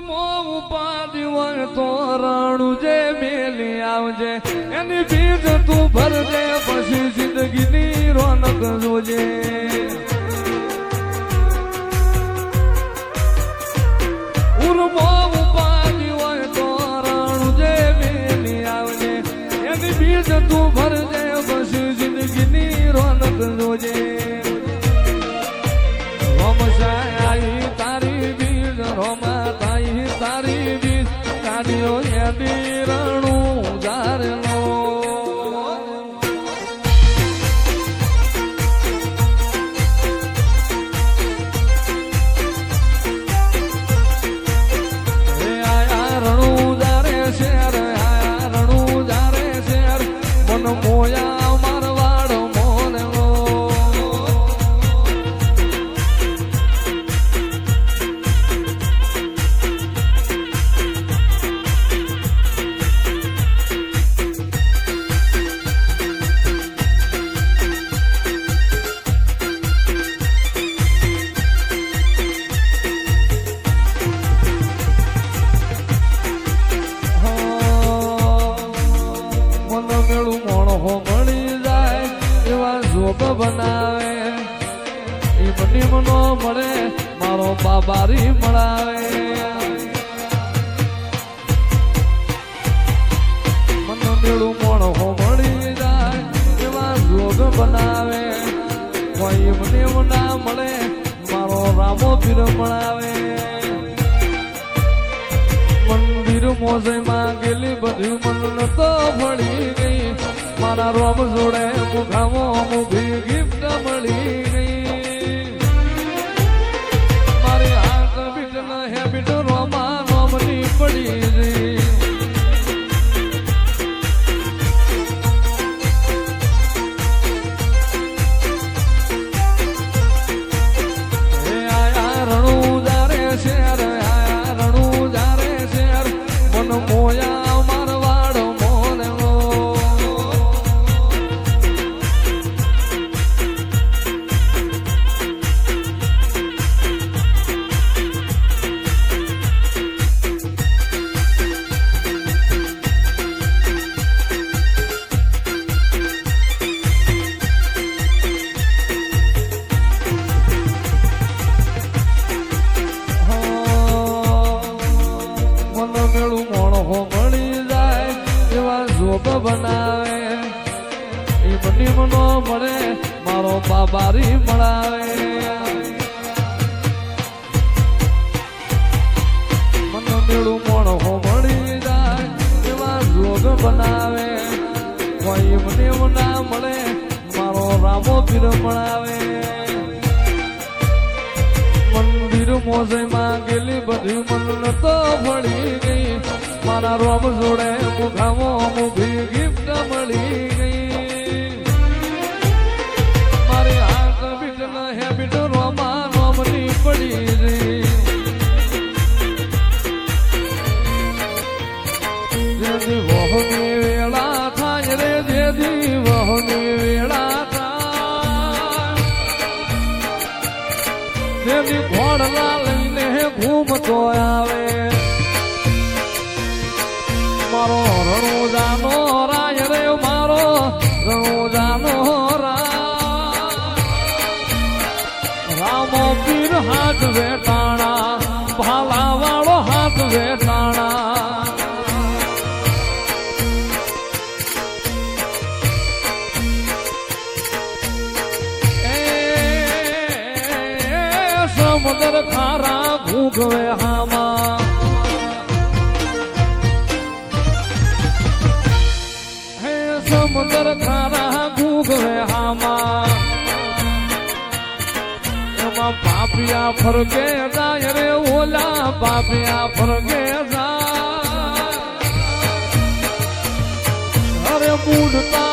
ઉપાધિ હોય તો રણું જે મેલી આવજે એની બીજ તું ભરજે પછી જિંદગીની રોનક જોજે ઉર્મો ઉપાધિ હોય તો રણું જે મેલી આવજે એની બીજ તું ભરજે પછી જિંદગીની રોનક જોજે રોમશાઈ તારી બીજ રોમા તારી બીજ કાઢ્યો એની રણું ધારનો આયા રણું ધારે શેર આયા રણું ધારે શેર મન મોયા મારવાડ મોરનો બનાવે એ મને મનો મળે મારો બાબારી મળાવે મન મેળું મોણો મળી જાય એવા જોગ બનાવે કોઈ મને ના મળે મારો રામો પીર મળાવે મંદિર મોજમાં ગયેલી બધી મન તો ભળી ગઈ મારા રોમ જોડે મુખામો મુભી ગિફ્ટ મળી ગઈ મારી હાથ બીટ ન હેબિટ રોમા રોમની પડી ગઈ આયા રણું જારે શેર આયા રણું જારે શેર મન મોયા મારવાડ મોરનો બનાવે એ બની મનો મળે મારો બાબારી મળાવે મન મેળું મોણો મળી જાય એવા જોગ બનાવે કોઈ મને ના મળે મારો રામો પીર મળાવે મંદિર મોજમાં ગયેલી બધી મન તો ભળી ગઈ મારા રોમ જોડે મુખામો મુભી ગિફ્ટ મળી ગઈ મારી હાથ બીટ ન હેબિટ રોમા રોમની પડી ગઈ જેદી વહની વેળા થાય રે જેદી વહની વેળા થાય જેદી ઘોડલા લઈને ઘૂમતો આવે મારો રણુજાનો રાય રે મારો રણુજાનો રામો પીર હાથ વેટાણા ભાલા વાળો હાથ વેટાણા સમુદ્ર ખારા ભૂગવે હામાં સમુદ્ર ખારા ભૂગવે હામાં એમાં પાપિયા ફરકે જાય રે ઓલા પાપિયા ફરકે જાય અરે મૂડતા